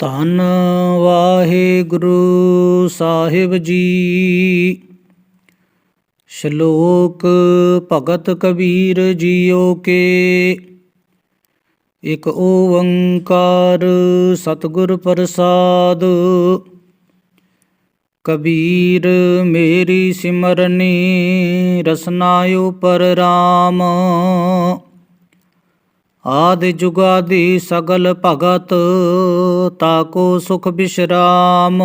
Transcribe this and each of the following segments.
ਧੰਨ ਵਾਹਿਗੁਰੂ ਸਾਹਿਬ ਜੀ। ਸ਼ਲੋਕ ਭਗਤ ਕਬੀਰ ਜੀਓ ਕੇ। ਇਕ ਓੰਕਾਰ ਸਤਿਗੁਰ ਪ੍ਰਸਾਦ। ਕਬੀਰ ਮੇਰੀ ਸਿਮਰਨੀ ਰਸਨਾ ਉਪਰ ਰਾਮ। ਆਦਿ ਜੁਗਾਦਿ ਸਗਲ ਭਗਤ ਤਾਕੋ ਸੁਖ ਬਿਸ਼ਰਾਮ।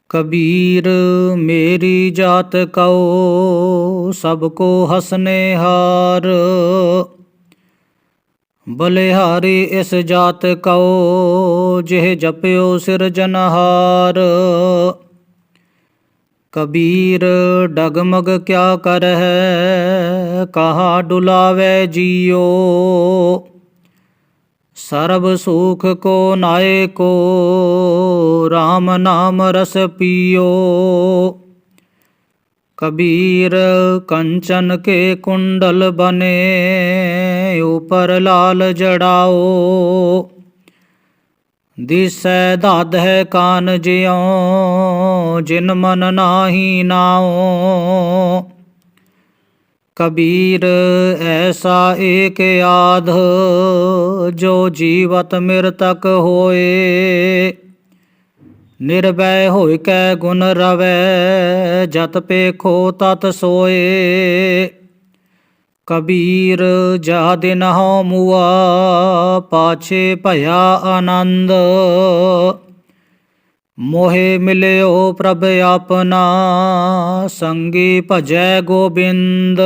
ਕਬੀਰ ਮੇਰੀ ਜਾਤ ਕਉ ਸਭ ਕੋ ਹਸਨੇਹਾਰ। ਬਲਿਹਾਰੀ ਇਸ ਜਾਤ ਕਉ ਜਿਹ ਜਪਿਓ ਸਿਰਜਨਹਾਰ। ਕਬੀਰ ਡਗਮਗ ਕਿਆ ਕਰਹਿ ਕਹਾ ਡੁਲਾਵੈ ਜੀਓ। ਸਰਬ ਸੁਖ ਕੋ ਨਾਇਕੋ RAM ਨਾਮ ਰਸ ਪੀਓ। ਕਬੀਰ ਕੰਚਨ ਕੇ ਕੁੰਡਲ ਬਨੇ ਉਪਰ ਲਾਲ ਜੜਾਓ। ਦਿਸੈ ਦਾਧੈ ਕਾਨ ਜਿਉ ਜਿਨ ਮਨ ਨਾਹੀ ਨਾਉ। ਕਬੀਰ ਐਸਾ ਏਕ ਆਧ ਜੋ ਜੀਵਤ ਮਿਰਤਕ ਹੋਏ। ਨਿਰਭੈ ਹੋਇ ਕੈ ਗੁਣ ਰਵੈ ਜਤ ਪੇਖੋ ਤਤ ਸੋਏ। ਕਬੀਰ ਜਾ ਦਿਨ ਹਉ ਮੁਆ ਪਾਛੇ ਭਇਆ ਆਨੰਦ। ਮੋਹਿ ਮਿਲਿਓ ਪ੍ਰਭ ਆਪਨਾ ਸੰਗੀ ਭਜੈ ਗੋਬਿੰਦ।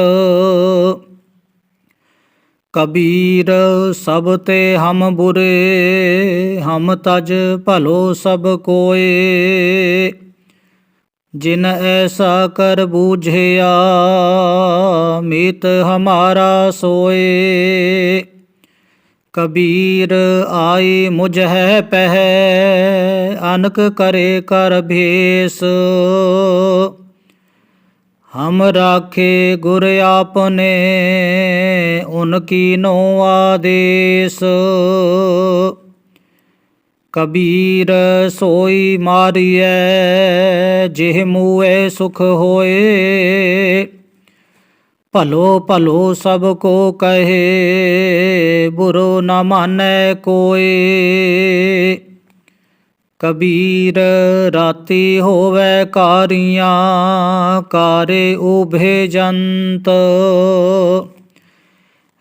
ਕਬੀਰ ਸਭ ਤੇ ਹਮ ਬੁਰੇ ਹਮ ਤਜ ਭਲੋ ਸਭ ਕੋਏ। ਜਿਨ ਐਸਾ ਕਰ ਬੂਝਿਆ ਮੀਤ ਹਮਾਰਾ ਸੋਏ। ਕਬੀਰ ਆਈ ਮੁਝੈ ਪਹਿ ਅਨਕ ਕਰੇ ਕਰ ਭੇਸ। ਹਮ ਰਾਖੇ ਗੁਰ ਆਪਨੇ ਉਨ ਕੀਨੋ ਆਦੇਸ। ਕਬੀਰ ਸੋਈ ਮਾਰੀਐ ਜਿਹ ਮੂਏ ਸੁਖ ਹੋਏ। ਭਲੋ ਭਲੋ ਸਭ ਕੋ ਕਹੇ ਬੁਰੋ ਨ ਮਾਨੈ ਕੋਏ। ਕਬੀਰ ਰਾਤੀ ਹੋਵੈ ਕਾਰੀਆਂ ਕਾਰੇ ਉਭੇ ਜੰਤ।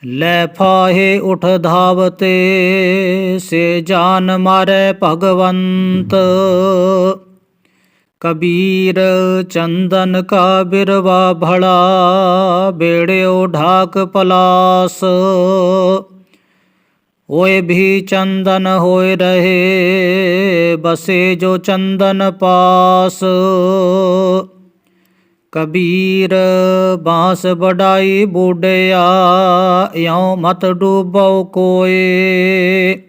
ਲੈ ਫਾਹੇ ਉਠ ਧਾਵਤੇ ਸੇ ਜਾਨ ਮਾਰੈ ਭਗਵੰਤ। ਕਬੀਰ ਚੰਦਨ ਕਾ ਬਿਰਵਾ ਭਲਾ ਬੇੜਿਓ ਢਾਕ ਪਲਾਸ। ਓਏ ਵੀ ਚੰਦਨ ਹੋਏ ਰਹੇ ਬਸੇ ਜੋ ਚੰਦਨ ਪਾਸ। ਕਬੀਰ ਬਾਂਸ ਬਡਾਈ ਬੂਡਿਆ ਇਉ ਮਤ ਡੂਬਉ ਕੋਏ।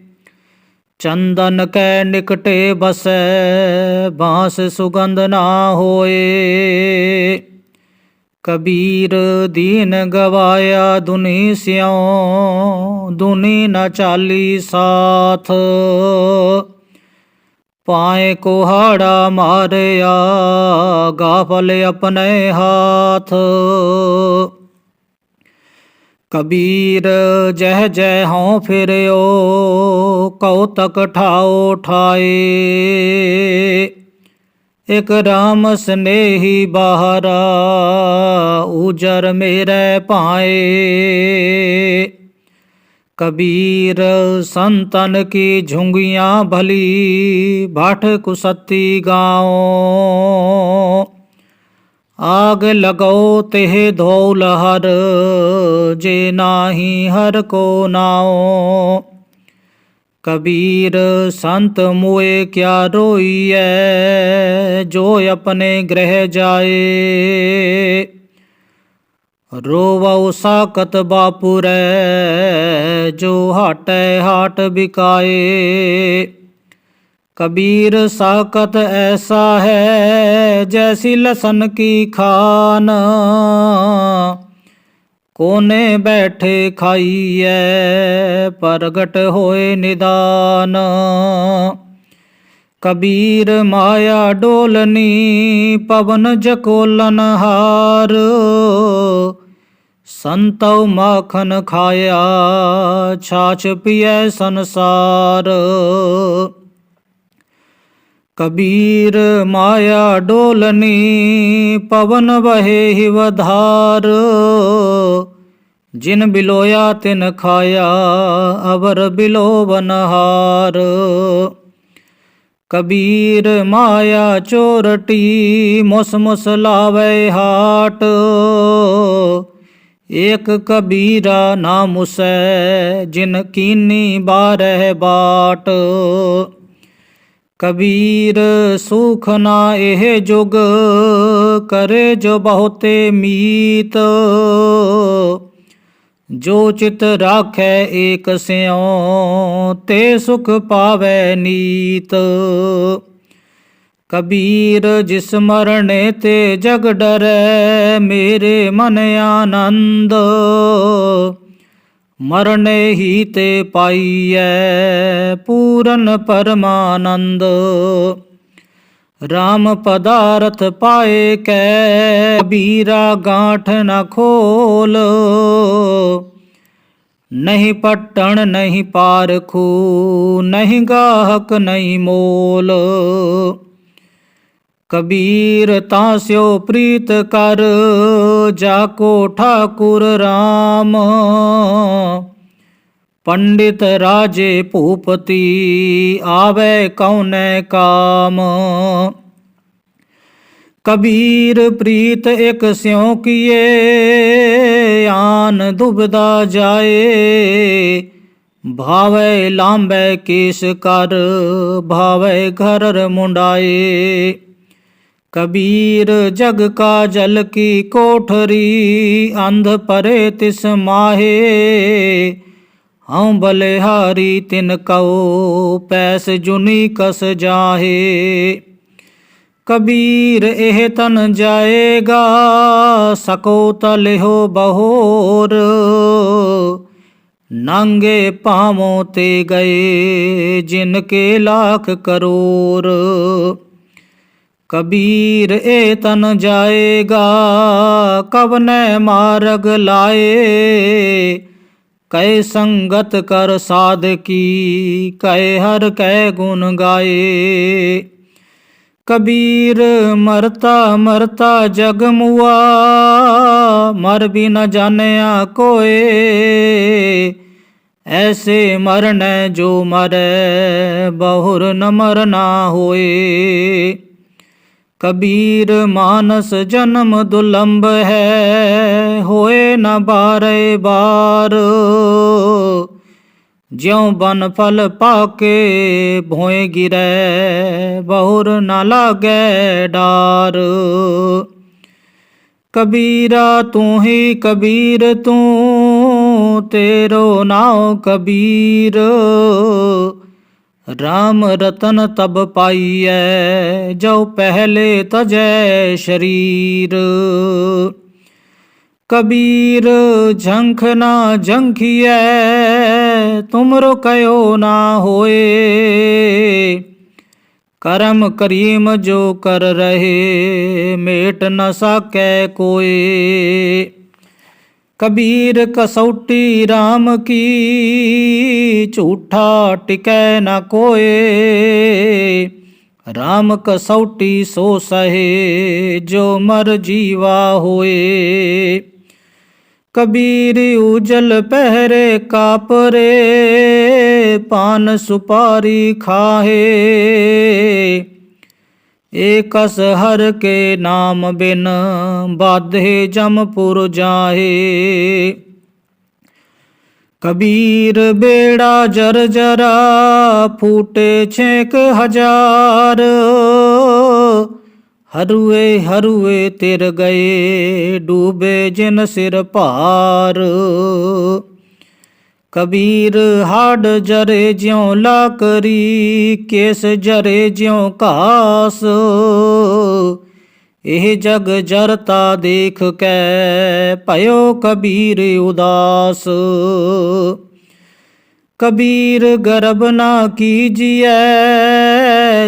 ਚੰਦਨ ਕੈ ਨਿਕਟੇ ਬਸੈ ਬਾਂਸ ਸੁਗੰਧ ਨਾ ਹੋਏ। ਕਬੀਰ ਦੀਨ ਗਵਾਇਆ ਦੁਨੀ ਸਿਉ ਦੁਨੀ ਨ ਚਾਲੀ ਸਾਥ। ਪਾਏ ਕੁਹਾੜਾ ਮਾਰਿਆ ਗਾਫਲ ਆਪਣੇ ਹਾਥ। ਕਬੀਰ ਜਹ ਜਹ ਹਉ ਫਿਰਿਓ ਕਉਤਕ ਠਾਓ ਠਾਏ। ਇਕ ਰਾਮ ਸਨੇਹੀ ਬਾਹਰਾ ਉਜਰ ਮੇਰੇ ਭਾਏ। ਕਬੀਰ ਸੰਤਨ ਕੀ ਝੁੰਗੀਆਂ ਭਲੀ ਭਾਠ ਕੁਸਤੀ ਗਾਓ। ਆਗ ਲਗੋ ਤਿਹ ਧੋ ਲਹਰ ਜੇ ਨਾਹੀ ਹਰ ਕੋ ਨਾਉ। ਕਬੀਰ ਸੰਤ ਮੋਏ ਕਿਆ ਰੋਈਐ ਜੋ ਆਪਣੇ ਗ੍ਰਹਿ ਜਾਏ। ਰੋਵਉ ਸਾਕਤ ਬਾਪੁਰੈ ਜੋ ਹਾਟੈ ਹਾਟ ਬਿਕਾਏ। कबीर साकत ऐसा है जैसी लसन की खान, ਕੋਨੇ ਬੈਠੇ ਖਾਈਐ ਪ੍ਰਗਟ ਹੋਏ ਨਿਦਾਨ। ਕਬੀਰ ਮਾਇਆ ਡੋਲਨੀ ਪਵਨ ਜਕੋਲਨ ਹਾਰ। ਸੰਤਉ ਮਾਖਨ ਖਾਇਆ ਛਾਛ ਪੀਐ ਸੰਸਾਰ। ਕਬੀਰ ਮਾਇਆ ਡੋਲਨੀ ਪਵਨ ਬਹੇ ਹਿਵ ਧਾਰ। ਜਿਨ ਬਿਲੋਇਆ ਤਿਨ ਖਾਇਆ ਅਵਰ ਬਿਲੋਵਨਹਾਰ। ਕਬੀਰ ਮਾਇਆ ਚੋਰਟੀ ਮੁਸ ਮੁਸ ਲਾਵੇ ਹਾਟ। ਏਕ ਕਬੀਰਾ ਨਾ ਮੁਸੈ ਜਿਨ ਕੀਨੀ ਬਾਰਹਿ ਬਾਟ। ਕਬੀਰ ਸੁਖ ਨਾ ਇਹ ਜੁਗ ਕਰੇ ਜੋ ਬਹੁਤੇ ਮੀਤ। ਜੋ ਚਿਤ ਰਾਖੈ ਏਕ ਸਿਉ ਤੇ ਸੁਖ ਪਾਵੈ ਨੀਤ। ਕਬੀਰ ਜਿਸ ਮਰਨੇ ਤੇ ਜਗ ਡਰੈ ਮੇਰੇ ਮਨ ਆਨੰਦ। ਮਰਨੇ ਹੀ ਤੇ ਪਾਈਐ ਪੂਰਨ ਪਰਮਾਨੰਦ। ਰਾਮ ਪਦਾਰਥ ਪਾਏ ਕੈ ਕਬੀਰਾ ਗਾਂਠ ਨ ਖੋਲ। ਨਹੀਂ ਪਟਣ ਨਹੀਂ ਪਾਰਖੂ ਨਹੀਂ ਗਾਹਕ ਨਹੀਂ ਮੋਲ। ਕਬੀਰ ਤਾਂ ਸਿਓ ਪ੍ਰੀਤ ਕਰ ਜਾ ਕੋ ਠਾਕੁਰ ਰਾਮ। ਪੰਡਿਤ ਰਾਜੇ ਭੂਪਤੀ ਆਵੇ ਕਉਨੈ ਕਾਮ। ਕਬੀਰ ਪ੍ਰੀਤ ਇਕ ਸਿਉ ਕੀਏ ਆਨ ਦੁਬਦਾ ਜਾਏ। ਭਾਵੇ ਲਾਂਬੈ ਕੇਸ ਕਰ ਭਾਵੇ ਘਰ ਮੁੰਡਾਏ। ਕਬੀਰ ਜਗ ਕਾ ਜਲ ਕੀ ਕੋਠਰੀ ਅੰਧ ਪਰੇ ਤਿਸ ਮਾਹੇ। ਹਉ ਬਲਿਹਾਰੀ ਤਿਨ ਕਉ ਪੈਸ ਜੁਨੀ ਕਸ ਜਾਹੇ। ਕਬੀਰ ਇਹ ਤਨ ਜਾਏਗਾ ਸਕੋ ਤਲਿਹੋ ਬਹੋਰ। ਨਾਂਗੇ ਪਾਵੋਂ ਤੇ ਗਏ ਜਿਨ ਕੇ ਲਾਖ ਕਰੋੜ। ਕਬੀਰ ਇਹ ਤਨ ਜਾਏਗਾ ਕਵਨੈ ਮਾਰਗ ਲਾਏ। ਕੈ ਸੰਗਤ ਕਰ ਸਾਧਕੀ ਕੈ ਹਰ ਕੈ ਗੁਣ ਗਾਏ। ਕਬੀਰ ਮਰਤਾ ਮਰਤਾ ਜਗ ਮੁਆ ਮਰ ਵੀ ਨ ਜਾਣਿਆ ਕੋਏ। ਐਸੇ ਮਰਨੈ ਜੋ ਮਰੈ ਬਹੁਰ ਨ ਮਰਨਾ ਹੋਏ। ਕਬੀਰ ਮਾਨਸ ਜਨਮ ਦੁਲੰਭ ਹੈ ਹੋਏ ਨ ਬਾਰੇ ਬਾਰ। ਜਿਉ ਬਨ ਫਲ ਪਾਕੇ ਭੋਏ ਗਿਰੈ ਬਹੁਰ ਨ ਲਾਗੈ ਡਾਰ। ਕਬੀਰਾ ਤੂੰ ਹੀ ਕਬੀਰ ਤੂੰ ਤੇਰੋ ਨਾਉ ਕਬੀਰ। ਰਾਮ ਰਤਨ ਤਬ ਪਾਈਐ ਜੋ ਪਹਿਲੇ ਤਜੈ ਸ਼ਰੀਰ। ਕਬੀਰ ਝੰਖ ਨਾ ਝੰਖੀਐ ਤੁਮਰੋ ਕਯੋ ਨਾ ਹੋਏ। ਕਰਮ ਕਰੀਮ ਜੋ ਕਰ ਰਹੇ ਮੇਟ ਨ ਸਾਕੈ ਕੋਏ। ਕਬੀਰ ਕਸੌਟੀ ਰਾਮ ਕੀ ਝੂਠਾ ਟਿਕੈ ਨ ਕੋਏ। ਰਾਮ ਕਸੌਟੀ ਸੋ ਸਹੇ ਜੋ ਮਰ ਜੀਵਾ ਹੋਏ। ਕਬੀਰ ਉਜਲ ਪਹਿਰੇ ਕਾਪਰੇ ਪਾਨ ਸੁਪਾਰੀ ਖਾਹੇ। ਏਕਸ ਹਰ ਕੇ ਨਾਮ ਬਿਨ ਬਾਧੇ ਜਮਪੁਰ ਜਾਹੇ। ਕਬੀਰ ਬੇੜਾ ਜਰਜਰਾ ਫੂਟੇ 6,000। ਹਰੂਏ ਹਰੂਏ ਤਿਰ ਗਏ ਡੂਬੇ ਜਿਨ ਸਿਰ ਭਾਰ। ਕਬੀਰ ਹਾਡ ਜਰੇ ਜਿਉ ਲਾਕਰੀ ਕੇਸ ਜਰੇ ਜਿਉ ਘਾਸ। ਇਹ ਜਗ ਜਰਤਾ ਦੇਖ ਕੈ ਭਇਓ ਕਬੀਰ ਉਦਾਸ। ਕਬੀਰ ਗਰਬ ਨਾ ਕੀਜੀਐ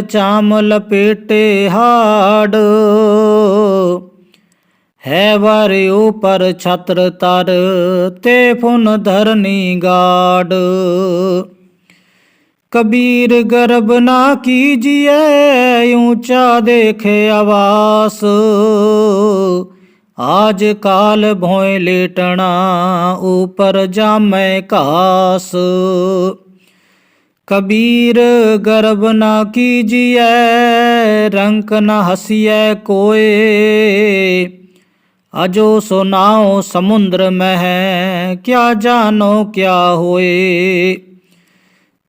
ਚਾਮ ਲਪੇਟੇ ਹਾੜ। ਹੈ ਵਾਰ ਉਪਰ ਛਤਰ ਤਰ ਤੇ ਫੁਨ ਧਰਨੀ ਗਾੜ। कबीर गर्भ ना कीजिए ऊंचा देखे आवास। आज काल भोय लेटना ऊपर जामै घास। कबीर गर्भ ना कीजिए रंक न हसिए कोय। अजो सुनाओ समुद्र में है क्या जानो क्या होए।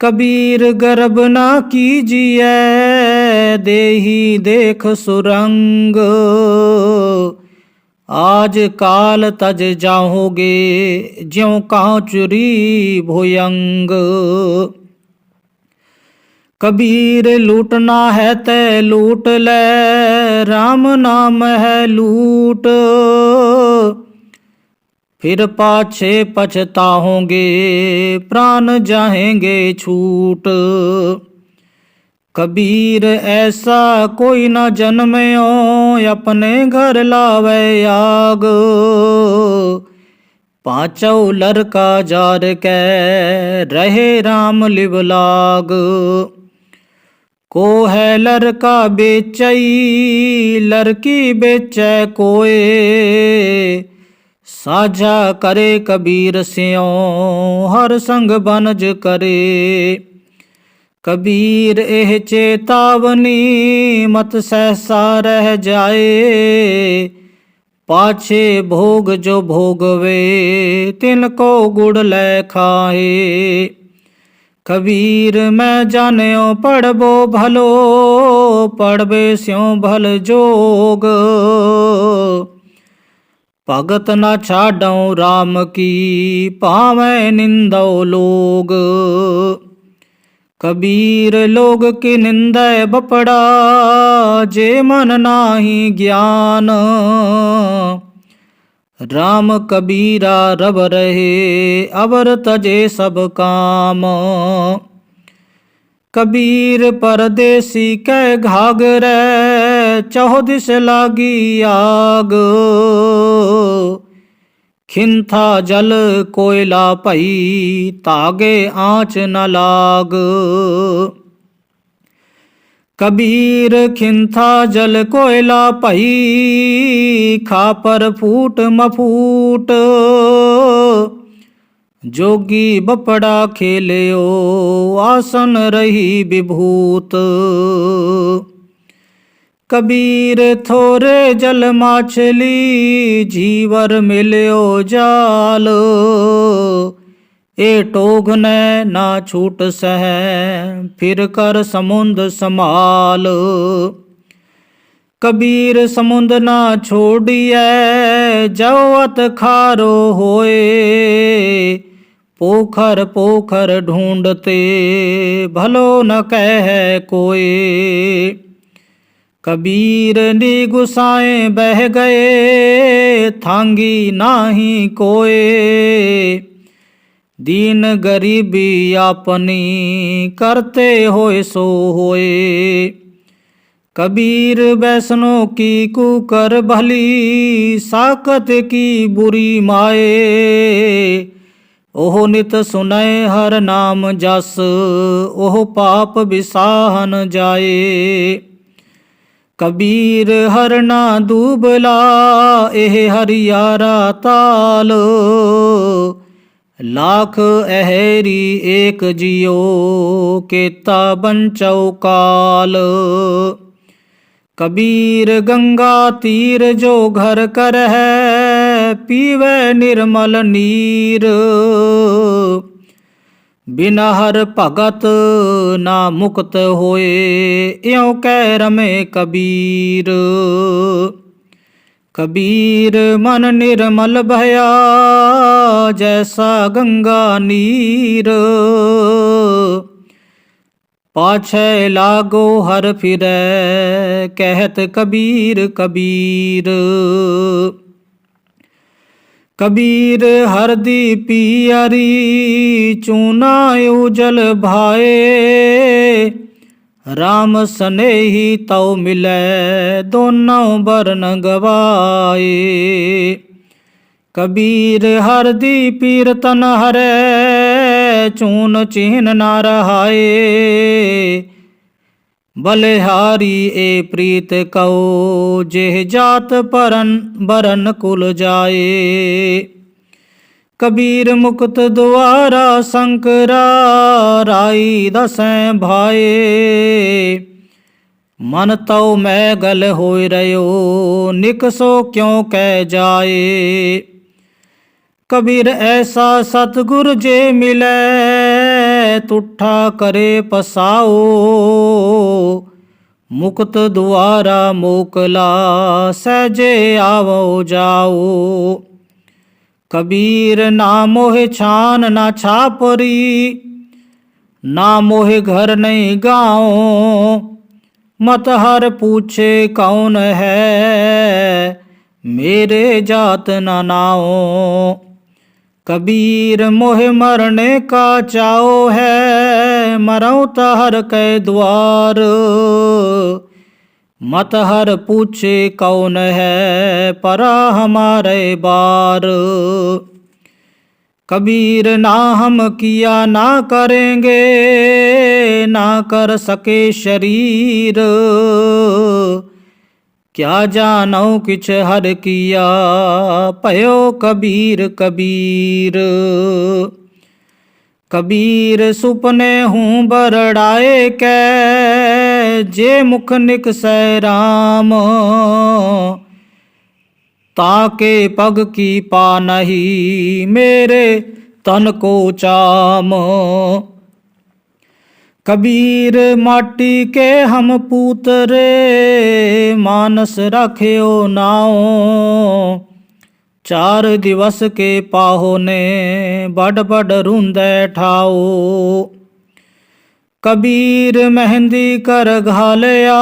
कबीर गर्भ ना कीजिए देही देख सुरंग। आज काल तज जाओगे ज्यों कांचुरी भुयंग। कबीर लूटना है ते लूट ले राम नाम है लूट। फिर पाछे पछताओगे प्राण जाएंगे छूट। कबीर ऐसा कोई न जन्म्यो अपने घर लावे आग। पाँचों लड़का जार के रहे राम लिवलाग। को है लड़का बेचई लड़की बेचे कोय। साझा करे कबीर स्यों हर संग बनज करे। कबीर एह चेतावनी मत सहसा रह जाए। पाछे भोग जो भोगवे तिनको गुड़ ले खाए। कबीर मैं जान्यो पढ़बो भलो पढ़बे स्यों भल जोग। भगत न छाडौ राम की पावै निंदौ लोग। कबीर लोग की निंदै बपड़ा जे मन नाही ज्ञान। राम कबीरा रब रहे अवर तजे सब काम। कबीर परदेसी कै घागरे चौदिस लागी आग। खिंथा जल कोयला भई तागे आँच न लाग। कबीर खिंथा जल कोयला भई खापर फूट मफूट। जोगी बपड़ा खेलियो आसन रही विभूत। कबीर थोरे जल माछली जीवर मिलियो जाल। ए टोग ने ना छूट सह फिर कर समुंद संभाल। कबीर समुंद ना छोड़िए जवत खारो होए। पोखर पोखर ढूंढते भलो न कह कोय। कबीर नी गुसाए बह गए थांगी नाही कोय। दीन गरीबी अपनी करते होए सो होए। कबीर वैष्णो की कुकर भली साकत की बुरी माए। ओह नित सुनय हर नाम जस ओह पाप बिसाहन जाए। कबीर हरना दूबला एह हरियारा ताल। लाख अहेरी एक जियो केता बंचौ काल। कबीर गंगा तीर जो घर कर है पीवे निर्मल नीर। बिना हर भगत ना मुक्त होए यों कह रमे कबीर। कबीर मन निर्मल भया जैसा गंगा नीर। पाछे लागो हर फिरै, कहत कबीर कबीर। कबीर हरदी पियरी, चूना उजल भाए, राम सनेही तौ मिलै, दोनों बरन गवाए। कबीर हरदी पीर तन हरै, चून चिन्ह ना रहाए, बलिहारी ए प्रीत कहो, जेह जात परन बरन कुल जाए। कबीर मुक्त द्वारा शंकरा, राई दसें भाए, मन तौ मैं गल होय रयो, निकसो क्यों कह जाए। कबीर ऐसा सतगुर जे मिलै, तुठा करे पसाओ, मुक्त द्वारा मोकला, सहजे आवो जाओ। कबीर ना मोहे छान ना छापरी, ना मोहे घर नहीं गाँव, मत हर पूछे कौन है, मेरे जात ना नाओ। कबीर मोहे मरने का चाओ है, मरऊँ तहर कै द्वार, मत हर पूछे कौन है, परा हमारे बार। कबीर ना हम किया ना करेंगे, ना कर सके शरीर, क्या जानो किछ हर किया, पयो कबीर कबीर। कबीर सुपने हूँ बरड़ाए कै, जे मुख निकसै राम, ताके पग की पा नहीं, मेरे तन को चाम। कबीर माटी के हम पूतरे, मानस रख्यो नाओ, 4 दिवस के पाहो ने, बड़ बड़ रूंदे ठाओ। कबीर मेहंदी कर घालया,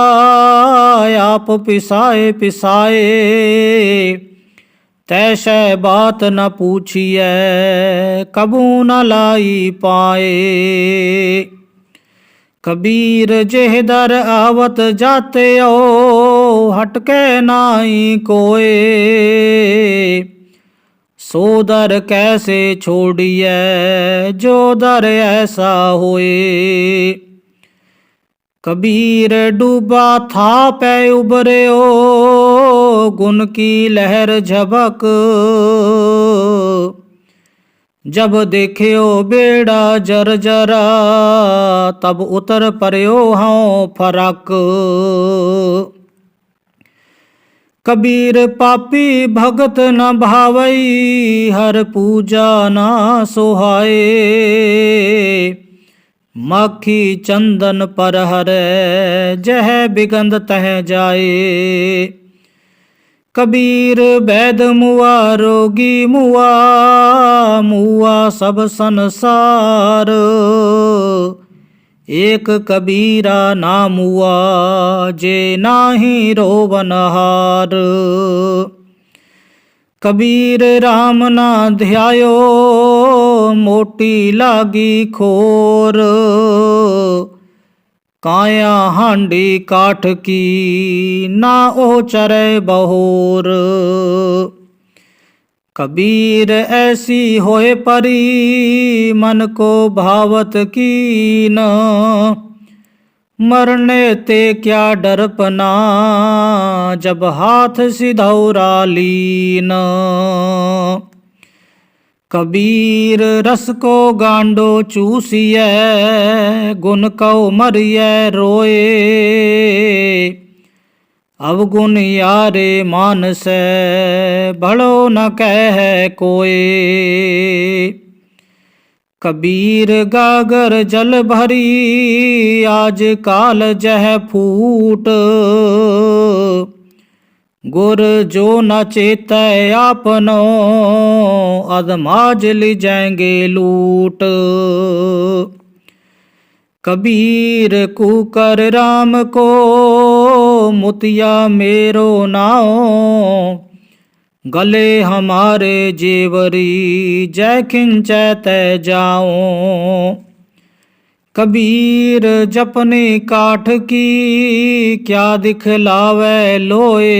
आप पिसाए पिसाए, तैसे बात न पूछिए, कबू न लाई पाए। कबीर जेह दर आवत जाते ओ, हटके नाई कोए, सो दर कैसे छोड़िए, जो दर ऐसा होए। कबीर डूबा था पै उबरे ओ, गुन की लहर झबक, जब देखियो बेड़ा जर्जरा, तब उतर पर्यो हाँ फरक। कबीर पापी भगत न भावई, हर पूजा ना सोहाए, माखी चंदन पर हरे, जह बिगंद तह जाए। कबीर वैद मुआ रोगी मुआ, मुआ सब संसार, एक कबीरा ना मुआ, जे नाही रोवनहार। कबीर राम ना ध्यायो, मोटी लागी खोर, काया हांडी काठ की, ना ओ चरे बहोर। कबीर ऐसी होए परी, मन को भावत कीन, मरने ते क्या डरपना, जब हाथ सिधौरा लीन। कबीर रस को गांडो चूसिए, गुन को मरिए रोए, अवगुण यारे मानसे, भलो न कह कोए। कबीर गागर जल भरी, आज काल जह फूट, गुर जो न चेतै आपनो, अधमाज ली जाएंगे लूट। कबीर कुकर राम को मोतिया मेरो नाओ, गले हमारे जेवरी जय खिंचै तै जाओ। कबीर जपने काठ की क्या दिखलावे लोए,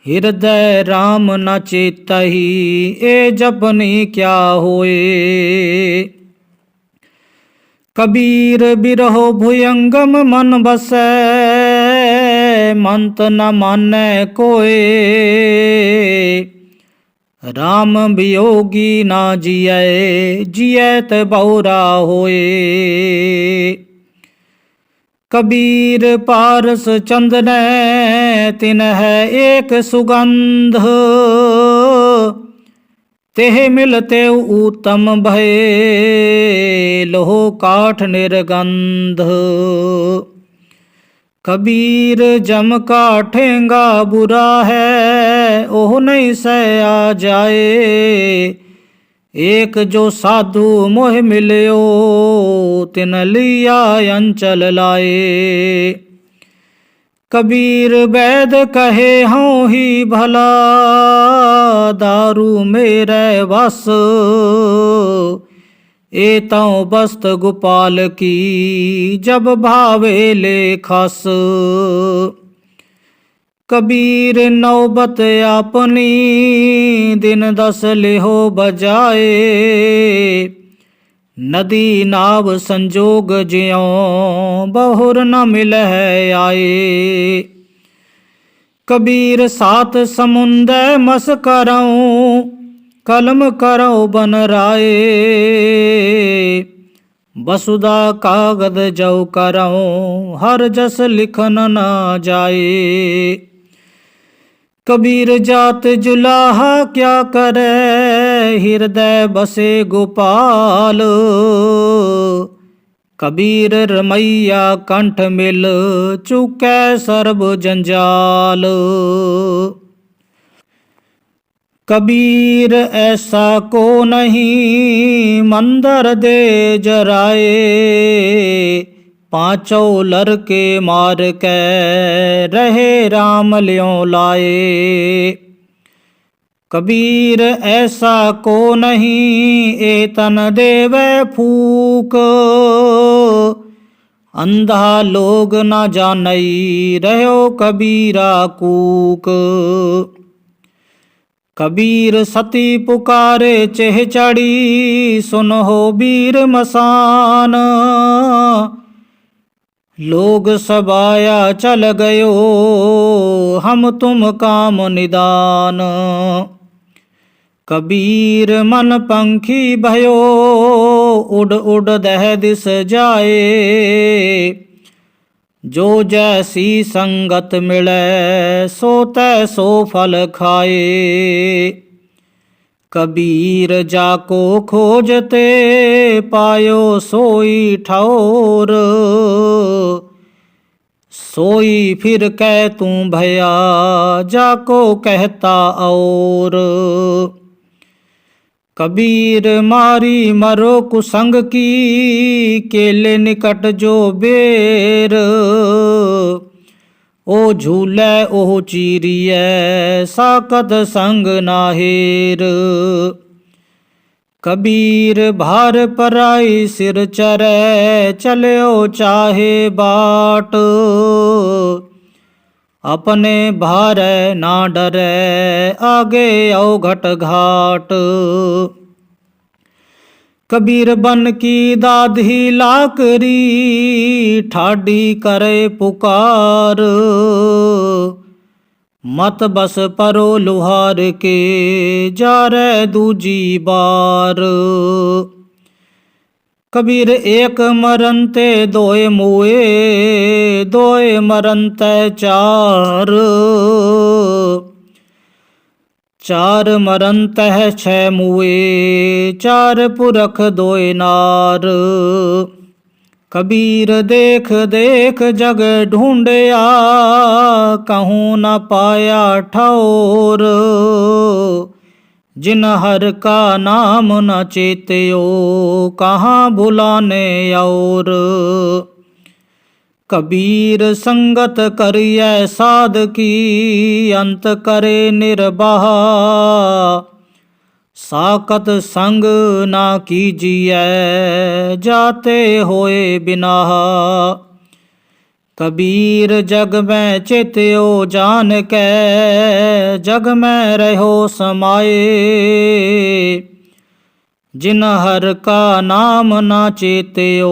हृदय राम न चेतहि ए जपनी क्या होए। कबीर बिरहो भुयंगम मन बसै, मंत न मानै कोय। राम वियोगी ना जियै, जियै त बहुरा होए। कबीर पारस चंदन तिन है एक सुगंध, तेह मिलते उत्तम भय लोह काठ निर्गंध। कबीर जम का ठेंगा बुरा है, ओह नहीं सया जाए। एक जो साधु मोह मिल्यो, तिन लिया अंचल लाए। कबीर वैद कहे हूँ ही भला, दारू मेरे बस। एतौ बस्त गोपाल की, जब भावे ले खस। कबीर नौबत अपनी, दिन 10 लेहो बजाए। नदी नाव संजोग ज्यों, बहुर न मिलह आए। कबीर 7 समुंद मस करऊँ, कलम करो बन राए। वसुधा कागद जौ करऊँ, हर जस लिखन न जाए। कबीर जात जुलाहा क्या करे, हृदय बसे गोपाल। कबीर रमैया कंठ मिल, चुकै सर्ब जंजाल। कबीर ऐसा को नहीं, मंदर दे जराए। पांचों लड़के मार के, रहे राम ल्यों लाए। कबीर ऐसा को नहीं, ए तन देवे फूक। अंधा लोग न जानई, रहो कबीरा कूक। कबीर सती पुकारे चेह चढ़ी, सुनहो वीर मसान। लोग सब आया चल गयो, हम तुम काम निदान। कबीर मन पंखी भयो, उड़ उड़ दह दिस जाए। जो जैसी संगत मिले, सो तैसो फल खाए। कबीर जाको खोजते, पायो सोई ठौर। सोई फिर कह तू भया, जाको कहता और। कबीर मारी मरो कुसंग की, केले निकट जो बेर। ओ झूले ओह चीरिय, साकत संग नाहेर। कबीर भार पराई सिर चरै, चल्यो चाहे बाट। अपने भारै ना डरै, आगे अवघट घाट। कबीर बन की दाधी लाकरी, ठाडी करे पुकार। मत बस परो लुहार के, जारै दूजी बार। कबीर एक मरन ते दोए मुए, दोए मरन तै चार। चार मरन तह 6 मुए, 4 पुरख दोए नार। कबीर देख देख जग ढूंढया, कहूँ न पाया ठौर। जिन हर का नाम न चेत्यो, कहाँ भुलाने और। कबीर संगत करियै साध की, अंत करे निर्वाह। साकत संग ना कीजिए, जाते होए बिनाह। कबीर जग में चेत्यो जान के, जग में रहो समाए। जिन हर का नाम ना चेत्यो,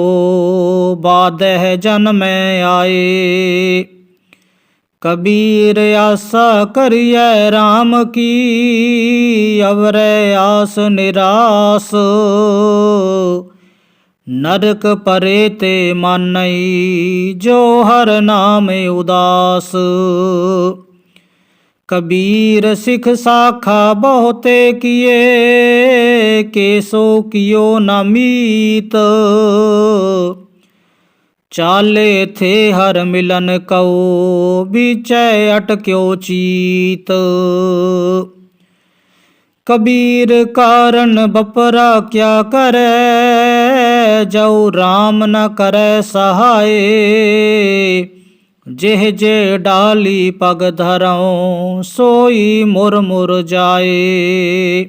बादह जन्म आए। कबीर आशा करियै राम की, अवरै आस निरास। नरक परे ते मानई, जो हर नाम उदास। कबीर सिख साखा बहुते किए, केसो कियो न मीत। चाले थे हर मिलन कहो, बीचै अटक्यो चीत। कबीर कारण बपरा क्या करे, जऊ राम न करे सहाय। जेह जे डाली पग धरऊं, सोई मुर मुर जाए।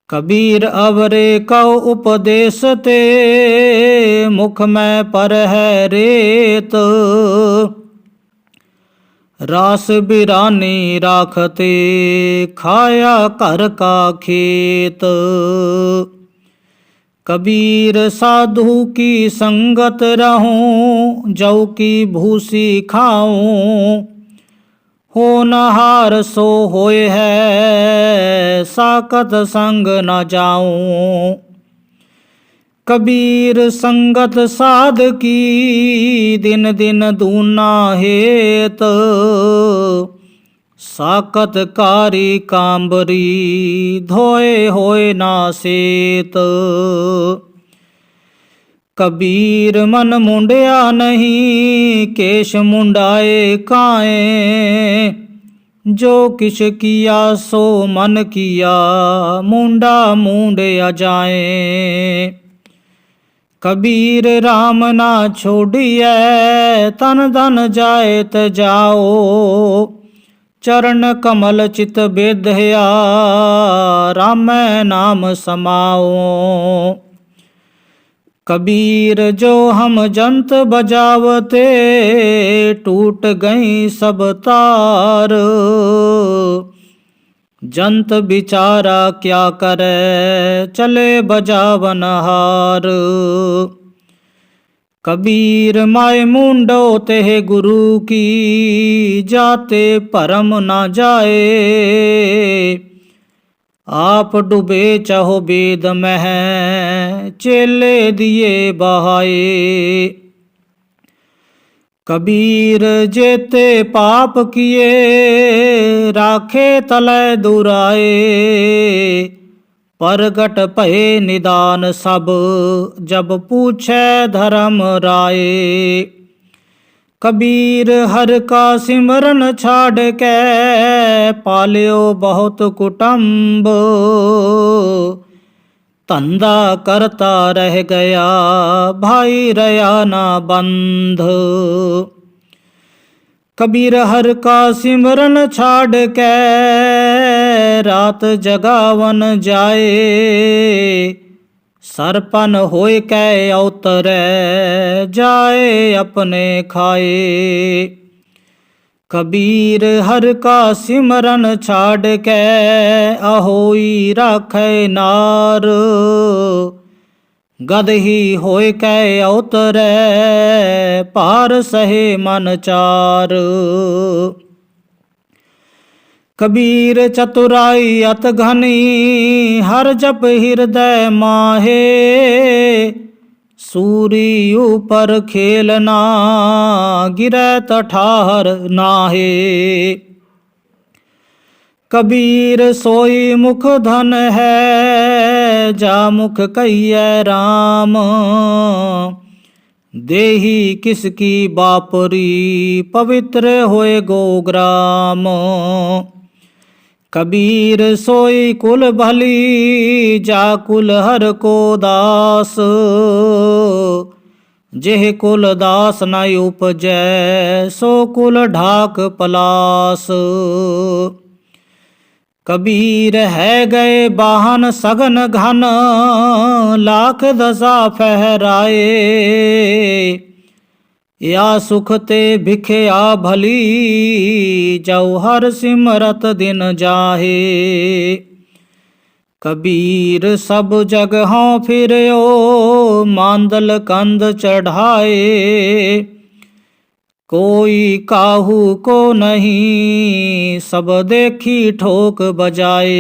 कबीर अवरे कौ उपदेश ते, मुख में पर है रेत। रास बिरानी राखते, खाया घर का खेत। कबीर साधु की संगत रहूं, जऊ की भूसी खाऊं। होनहार सो होए है, साकत संग न जाऊं। कबीर संगत साध की, दिन दिन दूना हेत। साकत कारी कांबरी, धोए होए ना सेत। कबीर मन मुंडया नहीं, केश मुंडाए काए। जो किछ किया सो मन किया, मुंडा मुंडया जाए। कबीर राम ना छोड़िए, तन धन जाए त जाओ। चरण कमल चित बेधया, राम नाम समाओ। कबीर जो हम जंत बजावते, टूट गई सब तार। जंत बिचारा क्या करे, चले बजावन हार। कबीर माय मुंडो तेह गुरु की, जाते परम न जाए। आप डूबे चाहो वेद मह, चेले दिए बहाए। कबीर जेते पाप किए, राखे तले दुराए। प्रगट भये निदान सब, जब पूछे धर्म राय। कबीर हर का सिमरन छाड़ के, पाल्यो बहुत कुटुंब। धंधा करता रह गया, भाई रया ना बंध। कबीर हर का सिमरन छाड़ के, रात जगावन जाए। सरपन होय कै अवतरे, जाए अपने खाए। कबीर हर का सिमरन छाड़ के, अहोई राखे नार। गदही होय कै अवतरे, पार सहे मन चार। कबीर चतुराई अत घनी, हर जप हृदय माहे। सूरी ऊपर खेलना, गिरै तठार नाहे। कबीर सोई मुख धन है, जा मुख कहिए राम। देही किसकी बापरी, पवित्र होए गो ग्राम। कबीर सोई कुल भली जा कुल हर को दास, जेह कुल दास न उपजै सो कुल ढाक पलास। कबीर है गए बाहन सघन घन, लाख दशा फहराए, या सुख ते भिखया भली, जौ हर सिमरत दिन जाहे। कबीर सब जगहों फिरयो मांदल कंद चढ़ाए, कोई काहू को नहीं सब देखी ठोक बजाए।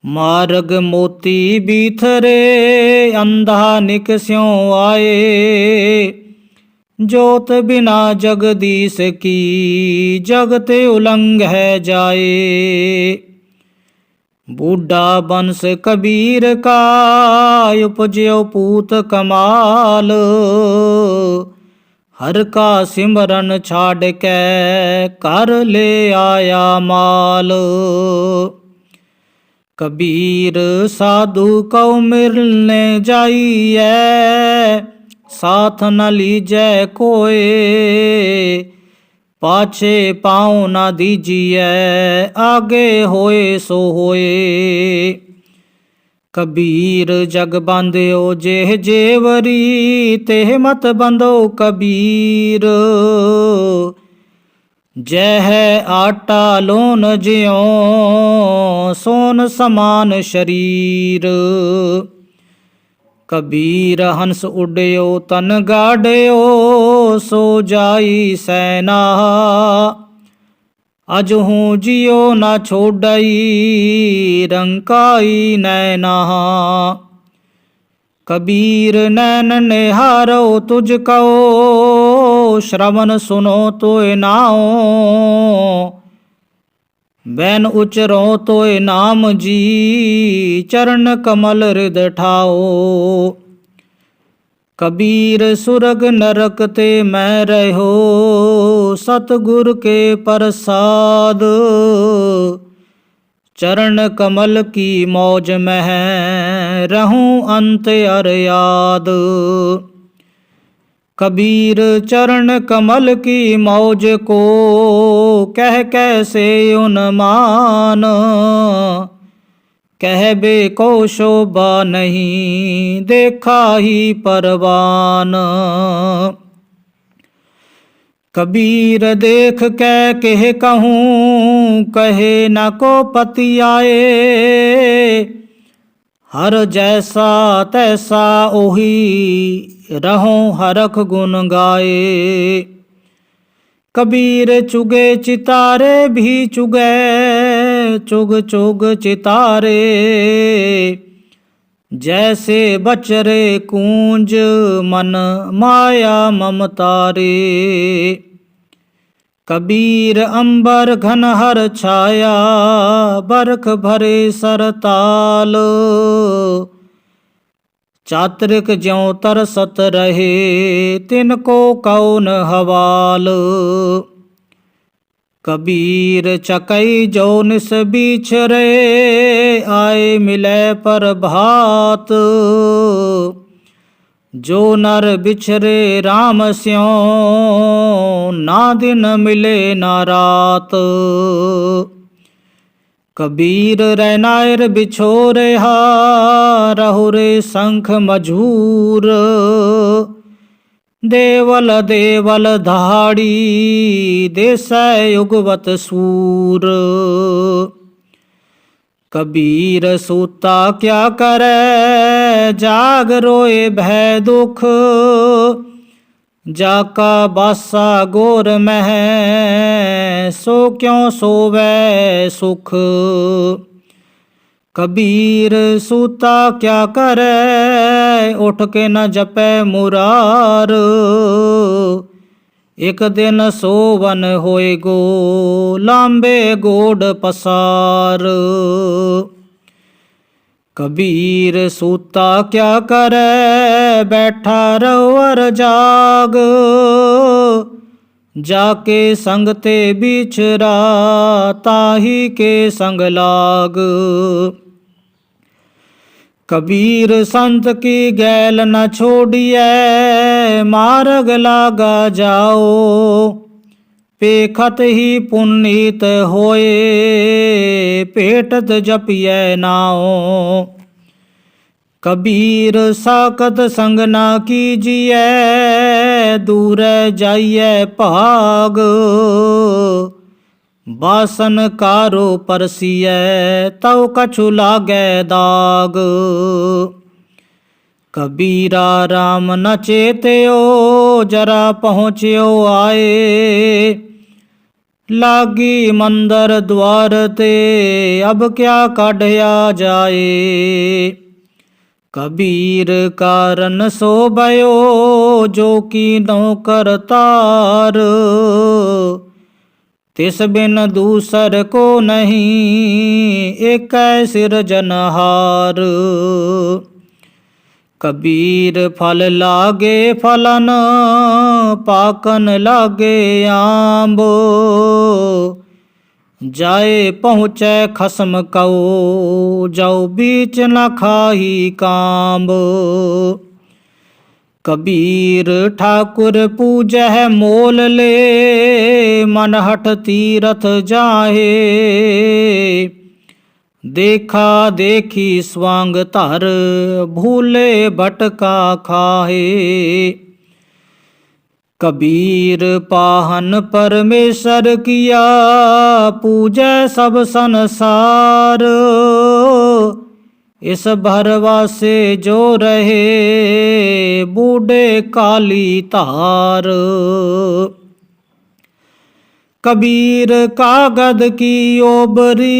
मार्ग मोती बीथरे अंधा निकस्यों आए, जोत बिना जगदीश की जगते उलंघ है जाए। बूढ़ा बंस कबीर का उपज्यो पूत कमाल, हर का सिमरन छाड़ के कर ले आया माल। कबीर साधु को मिलने जाइए, साथ न लीजै कोय, पाछे पाँव न दीजिए, आगे होए सो होए। कबीर जग बांध्यो जेह जेवरी, तेह मत बंधो कबीर, जह आटा लोन ज्यों सोन समान शरीर। कबीर हंस उड्यो तन गाड्यो, सो जाई सैना, अजहूँ जियो न छोड़ई रंकाई नैना। कबीर नैन निहारो तुझको, श्रवण सुनो तोय नाओ, बैन उचरो तोय नाम जी, चरण कमल हृदय ठाओ। कबीर सुरग नरक ते मैं रहो, सतगुर के प्रसाद, चरण कमल की मौज में रहूं अंत अर याद। कबीर चरण कमल की मौज को कह कैसे उन्मान, कहबे को शोभा नहीं देखा ही परवान। कबीर देख के कह कहूँ कहे न को पति आए, हर जैसा तैसा ओही रहो हरख गुन गाए। कबीर चुगे चितारे भी चुगे चुग चुग चितारे, जैसे बचरे कूंज मन माया ममतारे। कबीर अंबर घन हर छाया बरख भरे सरताल, चात्रिक ज्यों तरसत रहे तिनको कौन हवाल। कबीर चकई जो निस बिछरे आए मिले पर भात, जो नर बिछरे राम स्यों ना दिन मिले ना रात। कबीर रैनायर बिछोरे हा रहुरे शंख मझूर, देवल देवल धाड़ी देसै युगवत सूर। कबीर सूता क्या करे जाग रोए भय दुख, जाका बासा गोर मह सो क्यों सोवे सुख। कबीर सूता क्या करे उठ के न जपे मुरार, एक दिन सोवन होए गो लांबे गोड पसार। कबीर सूता क्या करे बैठा रवर जाग, जाके संग ते बिछरा ताही के संग लाग। कबीर संत की गैल न छोड़िए मार्ग लागा जाओ। पेखत ही पुनीत होए पेटत जपिए नाओ। कबीर साकत संग ना कीजिए दूर जाइए भाग। बासन कारो परसिए तव कछु लागे दाग। कबीरा राम न चेत्यो जरा पहुँच्यो आए। लागी मंदर द्वार ते अब क्या काढ़या जाए। कबीर कारण सो भयो जो की नौकर तार। तिस बिन दूसर को नहीं एक सिरजनहार। कबीर फल लागे फलन पाकन लागे आंब। जाए पहुँचे खसम कऊ जाऊ बीच न खाही कांब। कबीर ठाकुर पूजह मोल ले मन हठ तीरथ जाहे। देखा देखी स्वांग धर भूले भटका खाहे। कबीर पाहन परमेश्वर किया पूजै सब संसार। इस भरवा से जो रहे बूढ़े काली तार। कबीर कागद की ओबरी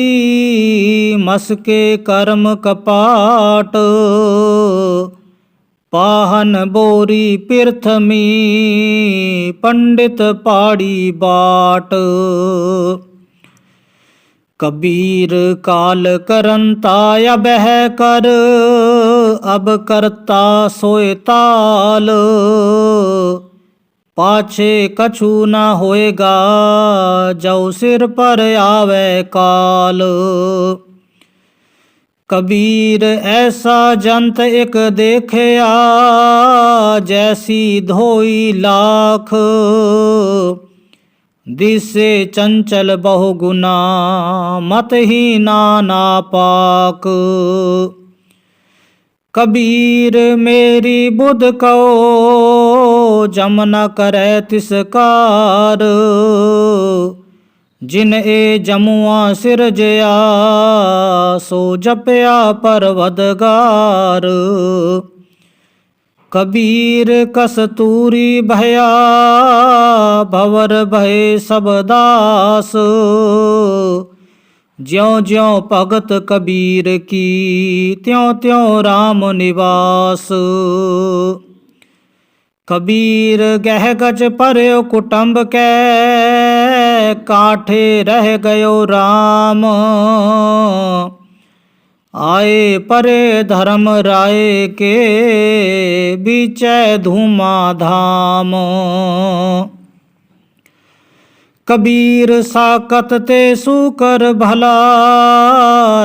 मस्के कर्म कपाट। पाहन बोरी पृथ्वी पंडित पाड़ी बाट। कबीर काल करंता बह कर अब करता सोए ताल। पाछे कछु न होएगा जौ सिर पर आवे काल। कबीर ऐसा जंत एक देखया जैसी धोई लाख। दिसे चंचल बहुगुना मत ही नाना पाक। कबीर मेरी बुध को जम न करे तिसकार। जिन ए जमुआ सिरजया सो जपया परवदगार। कबीर कस्तूरी भया भवर भय सब दास। ज्यों ज्यों भगत कबीर की त्यों त्यों राम निवास। कबीर गह गज पर्यो कुटुंब के काठे रह गयो राम। आए परे धर्म राय के बीचे धूमा धाम। कबीर साकत ते सुकर भला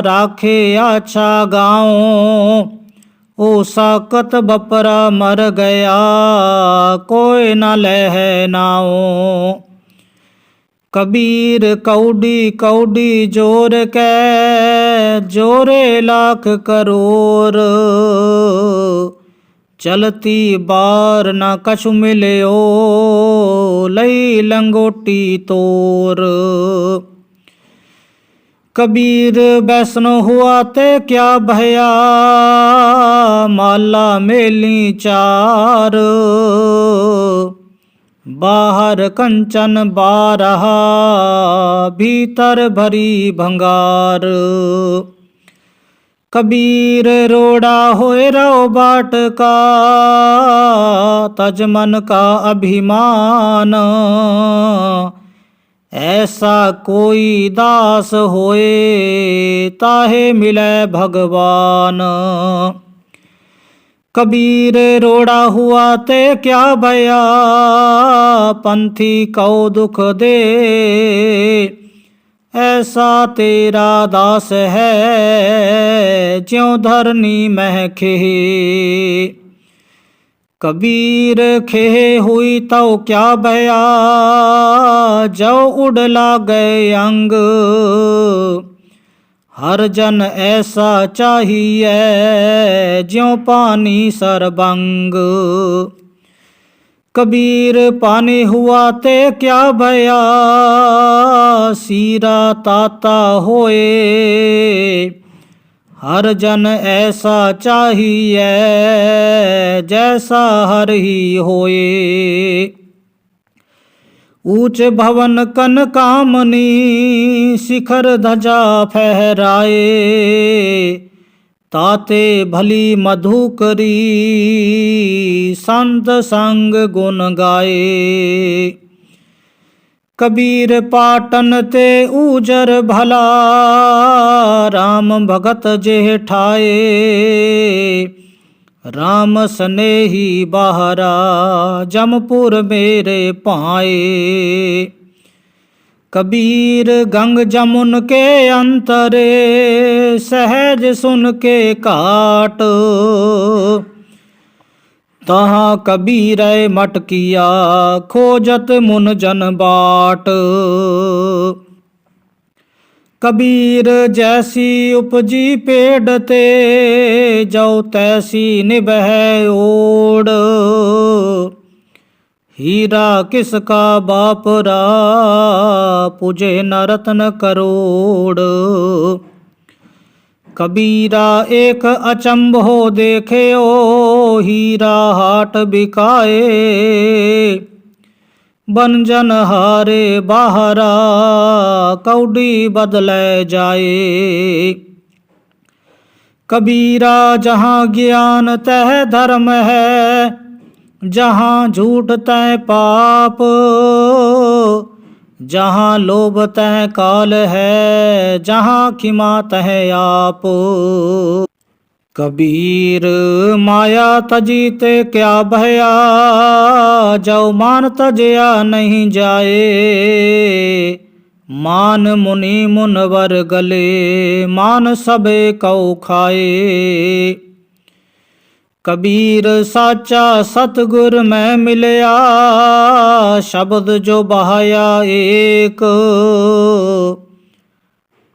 राखे आछा गाँव। ओ साकत बपरा मर गया कोई न लह नाओ। कबीर कौडी कौडी जोर के जोरे लाख करोड़। चलती बार न कछु मिल्यो लई लंगोटी तोर। कबीर वैष्णो हुआ ते क्या भया माला मेली चार। बाहर कंचन बारहा भीतर भरी भंगार। कबीर रोड़ा होए रो बाट का तजमन का अभिमान। ऐसा कोई दास होए ताहे मिले भगवान। कबीर रोड़ा हुआ ते क्या भया, पंथी कौ दुख दे, ऐसा तेरा दास है ज्यों धरनी महखे। कबीर खेह हुई तो क्या भया, जो उड़ लागे अंग, हर जन ऐसा चाहिए ज्यों पानी सरबंग। कबीर पानी हुआ ते क्या भया, सीरा ताता होए, हर जन ऐसा चाहिए जैसा हर ही होए। ऊंच भवन कन कामनी, शिखर ध्वजा फहराए, ताते भली मधुकरी, संत संग गुण गाए। कबीर पाटन ते ऊजर भला, राम भगत जेह ठाए, राम स्नेही बाहरा, जमपुर मेरे पाए। कबीर गंग जमुन के अंतरे, सहज सुन के काट, तहाँ कबीर मट किया, खोजत मुन जन बाट। कबीर जैसी उपजी पेड़ ते, जो तैसी निभह ओड़, हीरा किसका बापरा, पूजे न रत्न करोड़। कबीरा एक अचंभो देखे ओ, हीरा हाट बिकाए, बनजन हारे बाहरा, कौडी बदले जाए। कबीरा जहाँ ज्ञान तह धर्म है, जहाँ झूठ तह पाप, जहाँ लोभ तह काल है, जहाँ खिमा तह आप। कबीर माया तजीते क्या भया, जो मान तजया नहीं जाए, मान मुनि मुनवर गले, मान सबे कौ खाए। कबीर साचा सतगुर में मिलया, शब्द जो बहाया एक,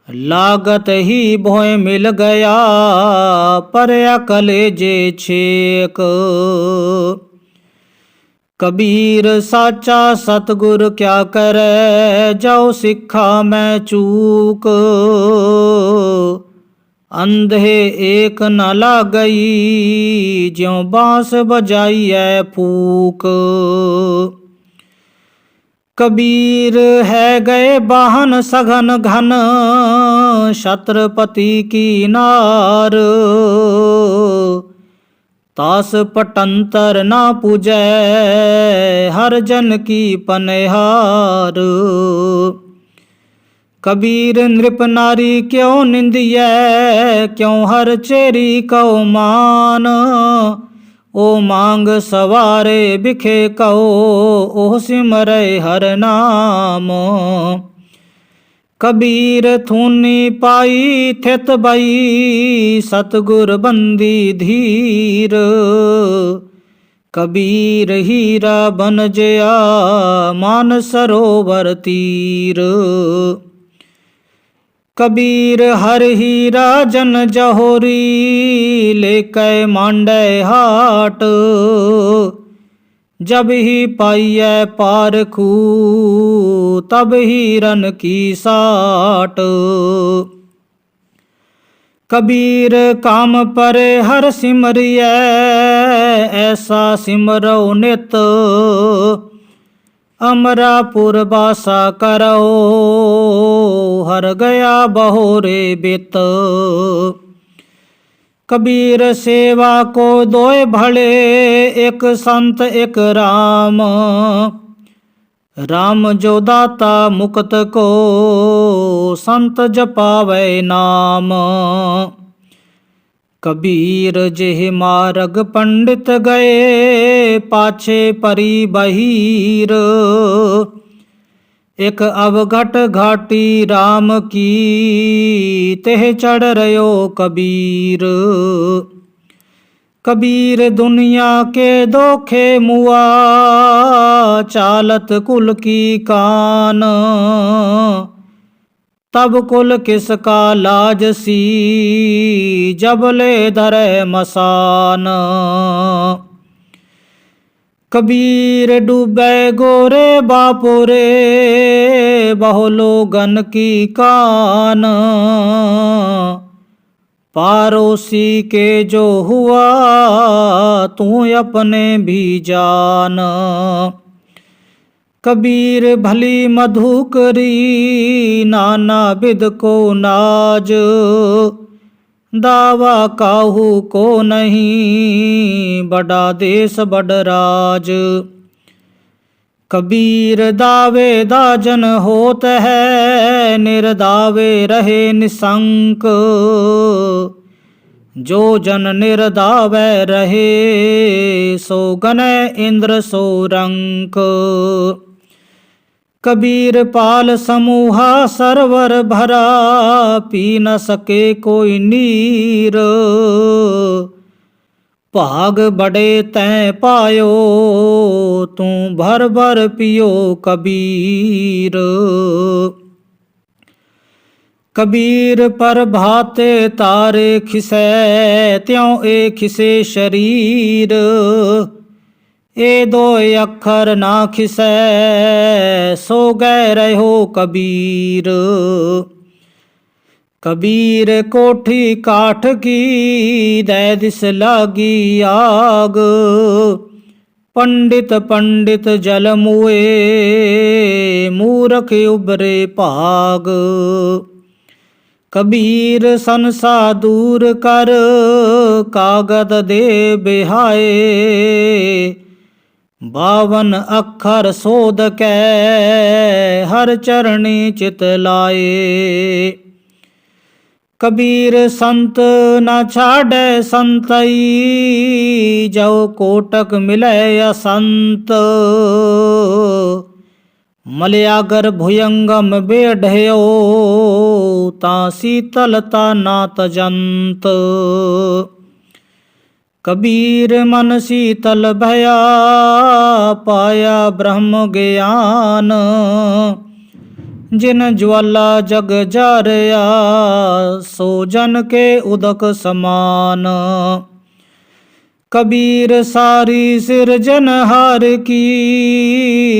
लागत ही भोय मिल गया, पर कलेजे छेक। कबीर साचा सतगुर क्या करे, जाओ सिक्खा में चूक, अंधे एक न लागई, ज्यों बांस बजाइए फूक। कबीर है गए वाहन सघन घन, छत्रपति की नार, तास पटंतर ना पूजै, हर जन की पनहार। कबीर नृप नारी क्यों निंदिए, क्यों हर चेरी कौ मान, ओ मांग सवारे बिखे कहो, ओह सिमरे हर नाम। कबीर थूनी पाई थित बई, सतगुर बंदी धीर, कबीर हीरा बन जया, मान सरोवर तीर। कबीर हर हीरा जन जहोरी, लेकै मांडे हाट, जब ही पाइयै पारखू, तब हीरन की साट। कबीर काम परे हर सिमरियै, ऐसा सिमरो नित, अमरापुर बासा करो, हर गया बहोरे बित। कबीर सेवा को दोय भले, एक संत एक राम, राम जो दाता मुक्त को, संत जपावे नाम। कबीर जेह मार्ग पंडित गए, पाछे परी बहीर। एक अवघट घाटी राम की, तेह चढ़ रयो कबीर। कबीर दुनिया के दोखे मुआ, चालत कुल की कान। तब कुल किसका लाज सी, जब ले धरे मसान। कबीर डूबे गोरे बापुरे, बहु लोगन की कान। पारोसी के जो हुआ, तू अपने भी जान। कबीर भली मधुकरी, नाना विध को नाज। दावा काहू को नहीं, बड़ा देश बड़ राज। कबीर दावे दाजन होत है, निर्दावे रहे निशंक। जो जन निर्दावे रहे, सो गने इंद्र सो रंक। कबीर पाल समूहा सरवर भरा, पी न सके कोई नीर। भाग बड़े तैं पायो, तू भर भर पियो कबीर। कबीर पर भाते तारे खिसे, त्यों ए खिसे शरीर। ए दो अखर ना खिसै, सो गए रहो कबीर। कबीर कोठी काठ की, दै दिस लागी आग। पंडित पंडित जल मुए, मूरख उबरे भाग। कबीर संसा दूर कर, कागद दे बिहाए। 52 अखर सोध कै, हर चरणी चित लाए। कबीर संत न छाड़े संतई, जो कोटक मिले असंत। मलयागर भुयंगम बेढ़यो, ता शीतलता नात जंत। कबीर मन शीतल भया, पाया ब्रह्म ज्ञान। जिन ज्वाला जग जारया, सो जन के उदक समान। कबीर सारी सिरजनहार की,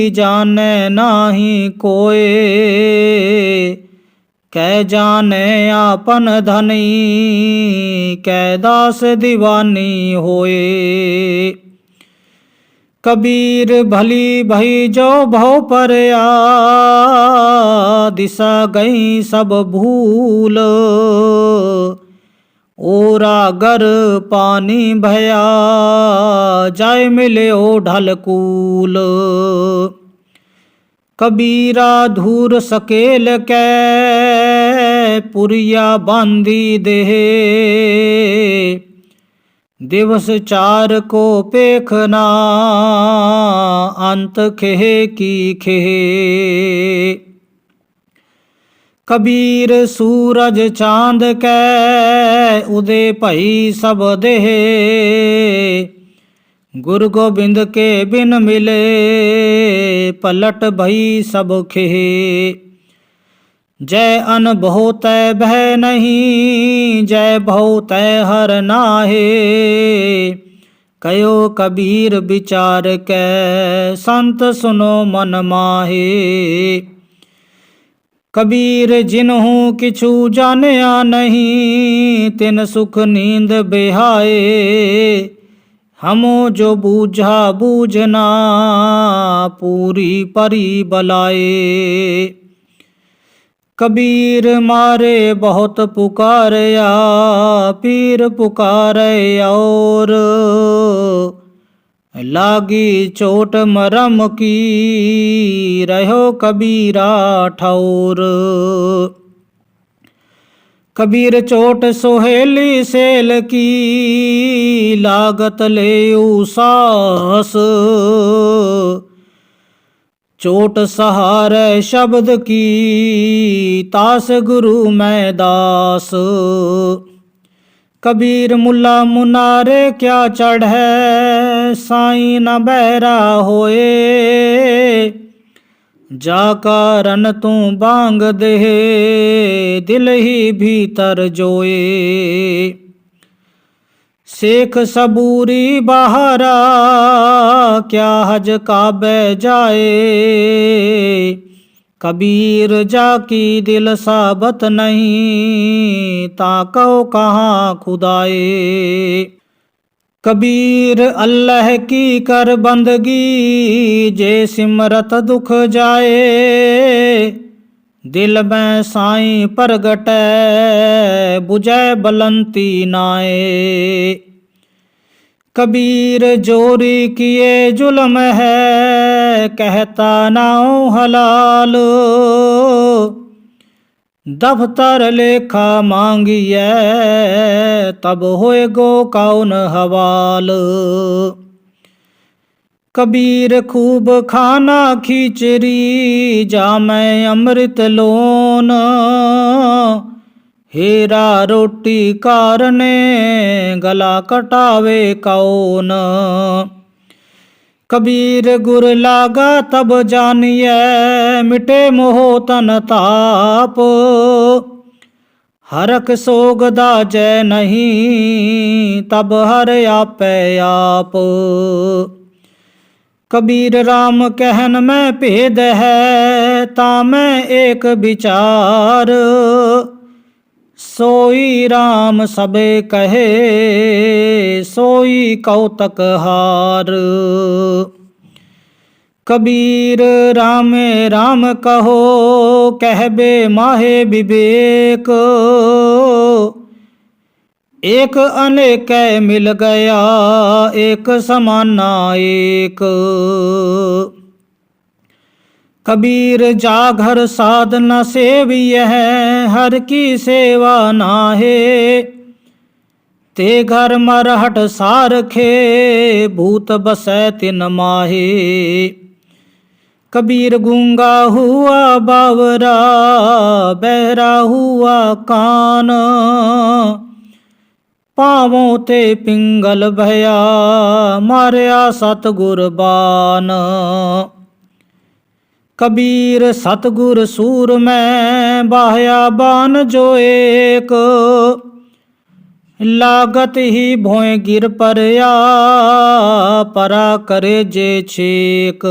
जाने नाही कोय। कै जाने आपन धनी, कै दास दीवानी होए। कबीर भली भई जो भव परया, दिशा गई सब भूल। ओरागर पानी भया, जाय मिल्यो ढलकूल। कबीरा धूर सकेल कै, पुरिया बांधी देह। दिवस 4 को पेखना, अंत खेह की खेह। कबीर सूरज चांद कै, उदय भई सब देह। गुरु गोबिंद के बिन मिले, पलट भई सब खेह। जय अन बहु तै भय नहीं, जय बहु तै हर नाहे। कयो कबीर विचार कै, संत सुनो मन माहे। कबीर जिन्हू किछु जानिया नहीं, तिन सुख नींद बिहाए। हमो जो बूझा बूझना, पूरी परी बलाए। कबीर मारे बहुत पुकारया, पीर पुकारे और। लागी चोट मरम की, रहो कबीरा ठौर। कबीर चोट सोहेली सेल की, लागत ले सास। चोट सहारे शब्द की, तास गुरु मैं दास। कबीर मुल्ला मुनारे क्या चढ़े, साईं न बहरा होए। जाकारन तू बांग दे, दिल ही भीतर जोए। शेख सबूरी बहारा, क्या हज काबे जाए। कबीर जाकी दिल साबत नहीं, ताको कहाँ खुदाए। कबीर अल्लाह की कर बंदगी, जे सिमरत दुख जाए। दिल में साईं प्रगटै, बुझै बलंती नाए। कबीर जोरी किए जुल्म है, कहता नाओ हलाल। दफ्तर लेखा मांगिए, तब होए गो कौन हवाल। कबीर खूब खाना खिचड़ी, जामै अमृत लोन। हीरा रोटी कारने, गला कटावे कौन। कबीर गुर लागा तब जानिए, मिटे मोह तन ताप। हरक सोग दाजै नहीं, तब हर आपे आप। कबीर राम कहन में भेद है, तामै एक विचार। सोई राम सबे कहे, सोई कौतक हार। कबीर रामे राम कहो, कहबे माहे विवेक। एक अनेक मिल गया, एक समाना एक। कबीर जाघर साध न सेविय है, हर की सेवा नाहे। ते घर मरहट सारखे, भूत बसै तिन माहे। कबीर गूंगा हुआ बावरा, बहरा हुआ कान। पावों ते पिंगल भया, मारया सतगुर बान। कबीर सतगुर सूर में, बाह्या बान जो एक। लागत ही भोए गिर परया, परा करे जे छेक।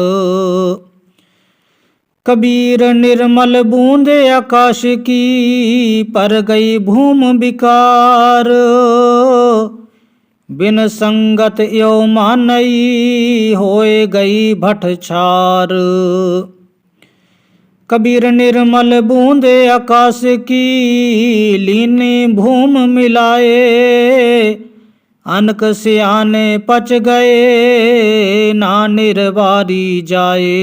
कबीर निर्मल बूंदे आकाश की, पर गई भूम विकार। बिन संगत यो मानई, होए गई भट छार। कबीर निर्मल बूंदे आकाश की, लीनी भूम मिलाए। अनक सियाने पच गए, ना निर्वारी जाए।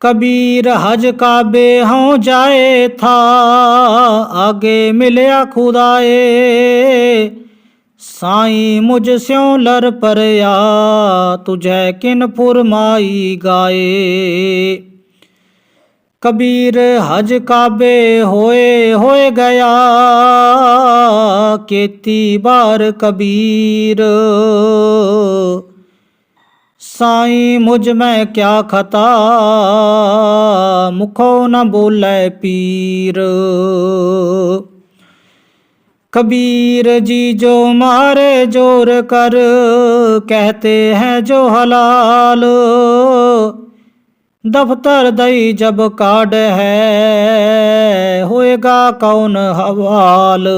कबीर हज काबे हों जाए था, आगे मिलया खुदाए। साईं मुझ स्यों लर परया, तुझे किन फुरमाई गाए। कबीर हज काबे होए गया, केती बार कबीर। साईं मुझ में क्या खता, मुखो न बोले पीर। कबीर जी जो मारे जोर कर, कहते हैं जो हलाल। दफ्तर दई जब काड है, होएगा कौन हवाल।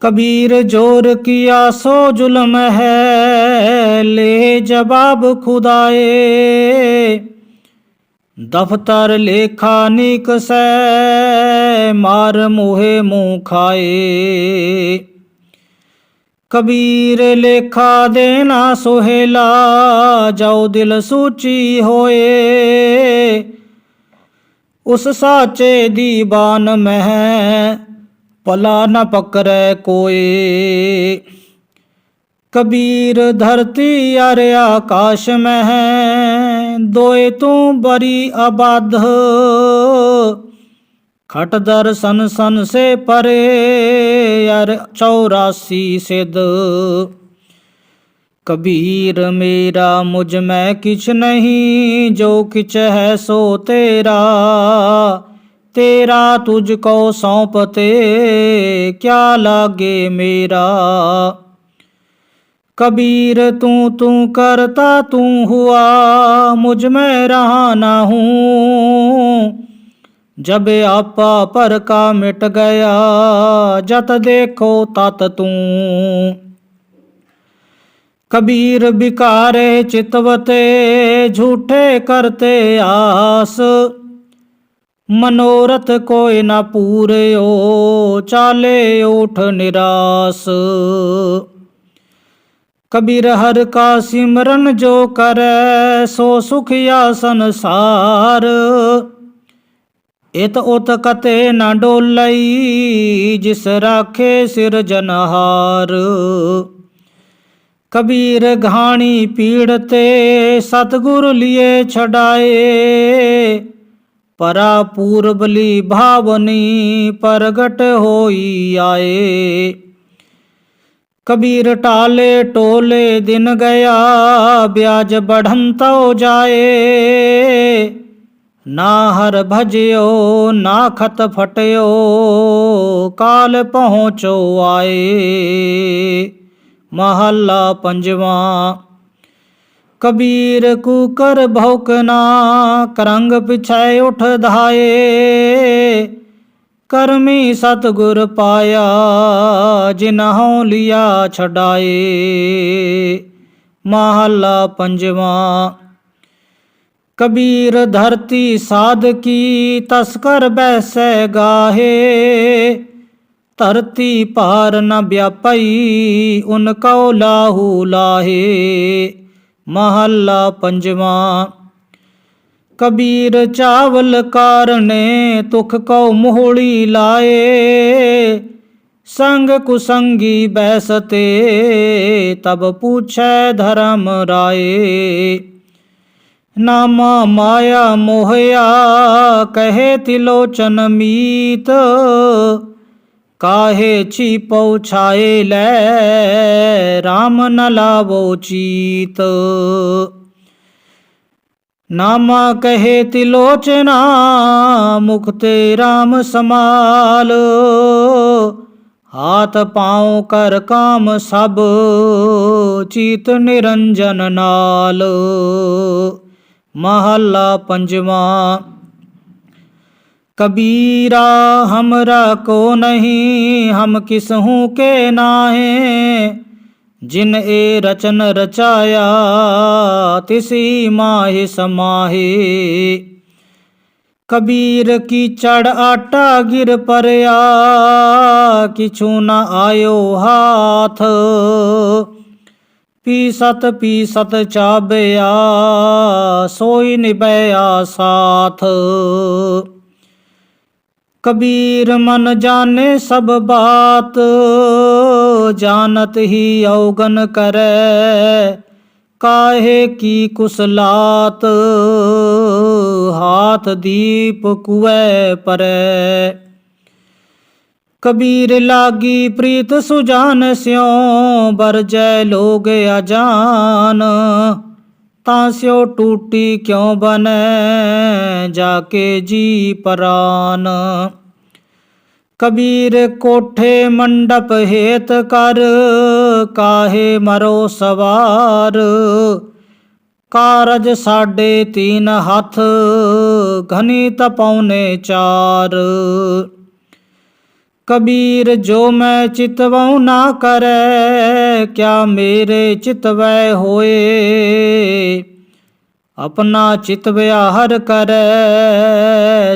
कबीर जोर किया सो जुल्म है, ले जवाब खुदाए। दफ्तर लेखा नीक से, मार मुहे मुँह खाए। ਕਬੀਰ ਲੇਖਾ ਦੇਣਾ ਸੁਹੇਲਾ, ਜਾਉ ਦਿਲ ਸੂਚੀ ਹੋਏ। ਉਸ ਸਾਚੇ ਦੀ ਬਾਨ ਮਹਿ, ਭਲਾ ਨ ਪਕੜੈ ਕੋਏ। ਕਬੀਰ ਧਰਤੀ ਅਰ ਆਕਾਸ਼ ਮਹਿ, ਦੋਏ ਤੂੰ ਬਰੀ ਆਬਾਦ। खट दर्शन सन से परे, अर 84 सिद्ध। कबीर मेरा मुझ में किछ नहीं, जो किछ है सो तेरा। तेरा तुझको सौंपते, क्या लागे मेरा। कबीर तू करता तू हुआ, मुझ में रहा ना हूँ। जब आपा पर का मिट गया, जत देखो तत तू। कबीर बिकारे चितवते, झूठे करते आस। मनोरथ कोई न पूर्यो, चाले उठ निरास। कबीर हर का सिमरन जो करे, सो सुखिया संसार। इत उत कते न डोलई, जिस राखे सिरजनहार। कबीर घाणी पीड़ते, सतगुरु लिए छड़ाए। परा पूर्बली भावनी, प्रगट होई आए। कबीर टाले टोले दिन गया, ब्याज बढ़ंतो जाए। ना हर भजियो ना खत फटियो, काल पहुँचो आए। महला पंजवा। कबीर कुकर भौकना, करंग पिछै उठ धाये। करमी सतगुर पाया, जिन्हों लिया छड़ाए। महला पंजवा। कबीर धरती साध की, तस्कर बैसे गाहे। धरती पार न व्यापई, उनको लाहू लाहे। महला पंजवा। कबीर चावल कारने, तुख को मोहड़ी लाए। संग कुसंगी बैसते, तब पूछे धर्म राये। नामा माया मोहया, कहे तिलोचन मीत। काहे छिपौ छाए लै, राम न लावो चीत। नामा कहे तिलोचना, मुखते राम समाल। हाथ पाँव कर काम सब, चीत निरंजन नाल। महला पंजवा। कबीरा हमरा को नहीं, हम किसहूँ के नाहे। जिन ए रचन रचाया, तिसी माहि समाहे। कबीर की चढ़ आटा गिर परया, किछु न आयो हाथ। पीसत चाबया, सोई निभया साथ। कबीर मन जाने सब बात, जानत ही अवगन करे। काहे की कुसलात, हाथ दीप कुएं परे। कबीर लागी प्रीत सुजान स्यों, बरजै लोग अजान। तास्यो टूटी क्यों बने, जाके जी परान। कबीर कोठे मंडप हेत कर, काहे मरो सवार। कारज 3.5 हथ, घनी तपौने 4। कबीर जो मैं चितवऊँ ना करे, क्या मेरे चितवै होए। अपना चितव्या हर करे,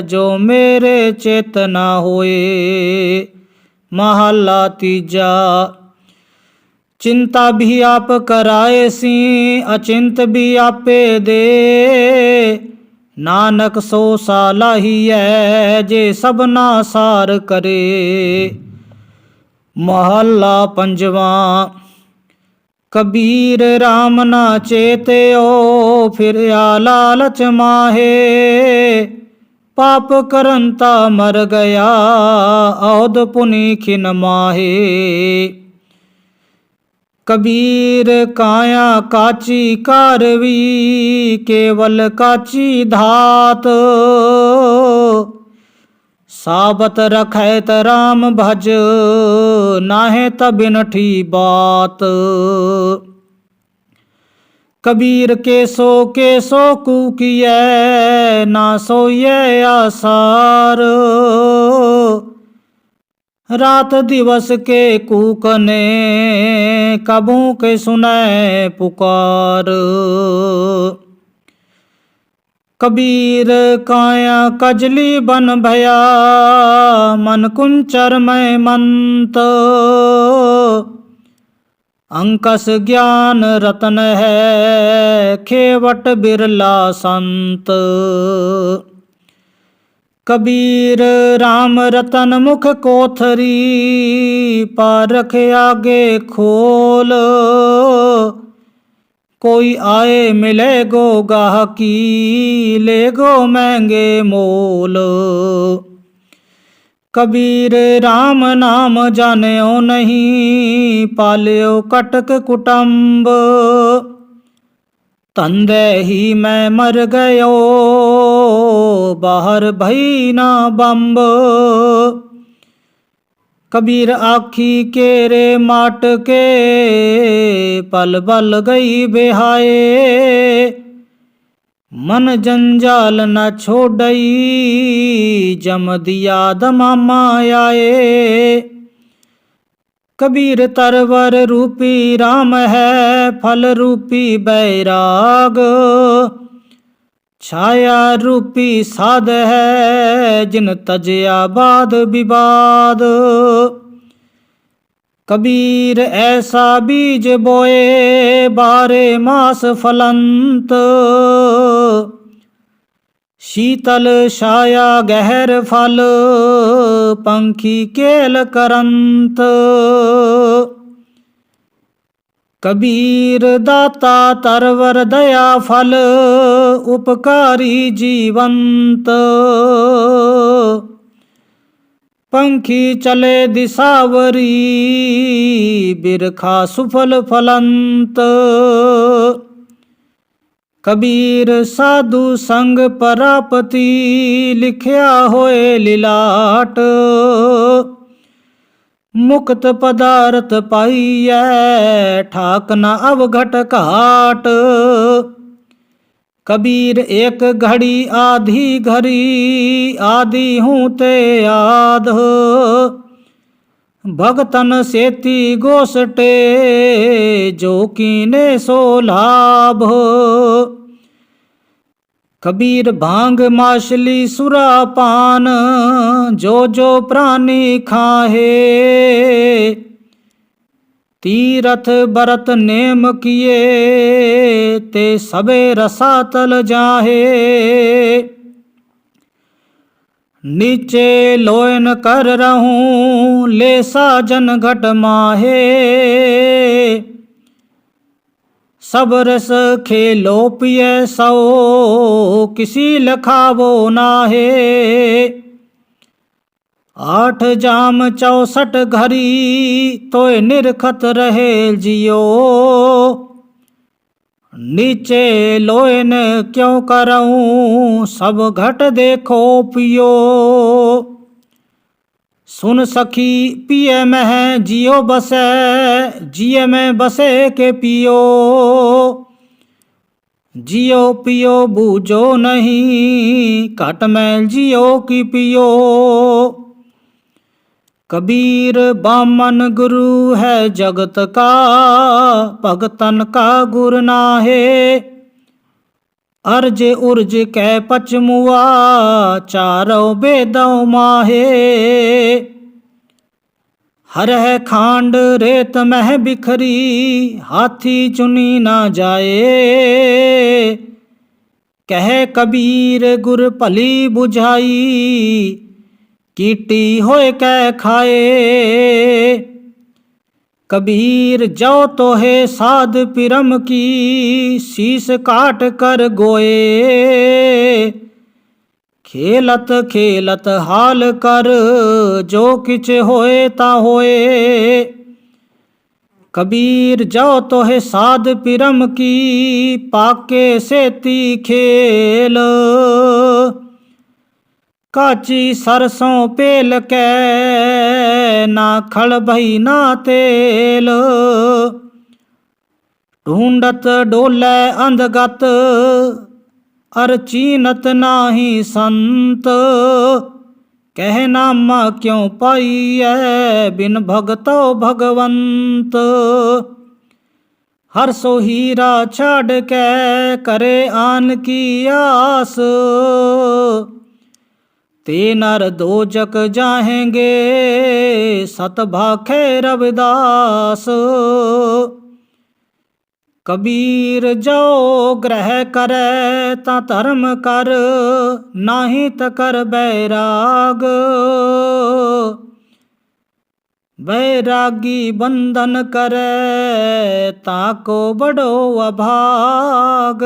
जो मेरे चेत ना होए। महला तीजा। चिंता भी आप कराए सी अचिंत भी आपे दे, नानक सो सालाही है जे सबना सार करे। महला पंजवा। कबीर राम ना चेत्यो फिर आ लालच माहे, पाप करंता मर गया औद पुनि खिन माहे। कबीर काया काची कारवी केवल काची धात, साबत रखैत राम भज नाहे तबिनठी बात। कबीर केसो कूकियै ना सोये आसार, रात दिवस के कूकने कबू के सुनै पुकार। कबीर काया कजली बन भया मन कुंचर में मंत, अंकस ज्ञान रतन है खेवट बिरला संत। कबीर राम रतन मुख कोथरी पारख आगे खोल, कोई आए मिले गो गाहकी ले गो महंगे मोल। कबीर राम नाम जान्यो नहीं पाल्यो कटक कुटुंब, तंदे ही मैं मर गयो बाहर भई ना बंब। कबीर आखी के रे माट के पल बल गई बेहाए, मन जंजाल न छोड़ई जम दिया दमामा आए। कबीर तरवर रूपी राम है फल रूपी बैराग, छाया रूपी साध है जिन तजया बाद विवाद। कबीर ऐसा बीज बोए बारे मास फलंत, शीतल छाया गहर फल पंखी केल करंत। कबीर दाता तरवर दया फल उपकारी जीवंत, पंखी चले दिशावरी बिरखा सुफल फलंत। कबीर साधु संग परापति लिखया होए लिलाट, मुक्त पदार्थ पाइयै ठाक न अवघट घाट। कबीर एक घड़ी आधी घड़ी आदि हूँ ते आध, भगतन सेती गोसटे जो कीने सो लाभ। कबीर भांग माछली सुरा पान जो जो प्राणी खाहे, तीरथ बरत नेम किए ते सबे रसातल जाहे। नीचे लोयन कर रहूं ले साजन घट माहे, सब रस खेलो पिए सो किसी लखावो नाहे। 8 जाम 64 घड़ी तोय निरखत रहे जियो, नीचे लोयन क्यों करऊं सब घट देखो पियो। सुन सखी पिए में जियो बसे जिये में बसे के पियो, जियो पियो बूझो नहीं घट में जियो की पियो। कबीर बामन गुरु है जगत का भगतन का गुर नाहे, अर्ज उर्ज कै पचमुआ चारों बेदों माहे। हरह खांड रेत मह बिखरी, हाथी चुनी ना जाए। कह कबीर गुर भली बुझाई, कीटी होए कै खाए। कबीर जो तो है साध पिरम की, शीस काट कर गोए। खेलत खेलत हाल कर, जो किछ होए ता होए। कबीर जो तो है साध पिरम की, पाके सेती खेल। काची सरसों पेल के, ना खल भई ना तेल। ढूंढत डोले अंधगत, अर चीनत नाही संत। कह नामा क्यों पाइयै, बिन भगतो भगवंत। हर सो हीरा छाड़ के, करे आन की आस। ते नर दोजक जाहेंगे, सत भाखे रविदास। कबीर जो ग्रह करे, ता धर्म कर, नाही त कर बैराग। बैरागी बंधन करे, ताको बड़ो अभाग।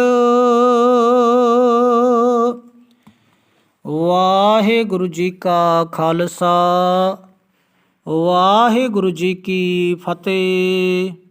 वाहिगुरु जी का खालसा, वाहिगुरु जी की फतेह।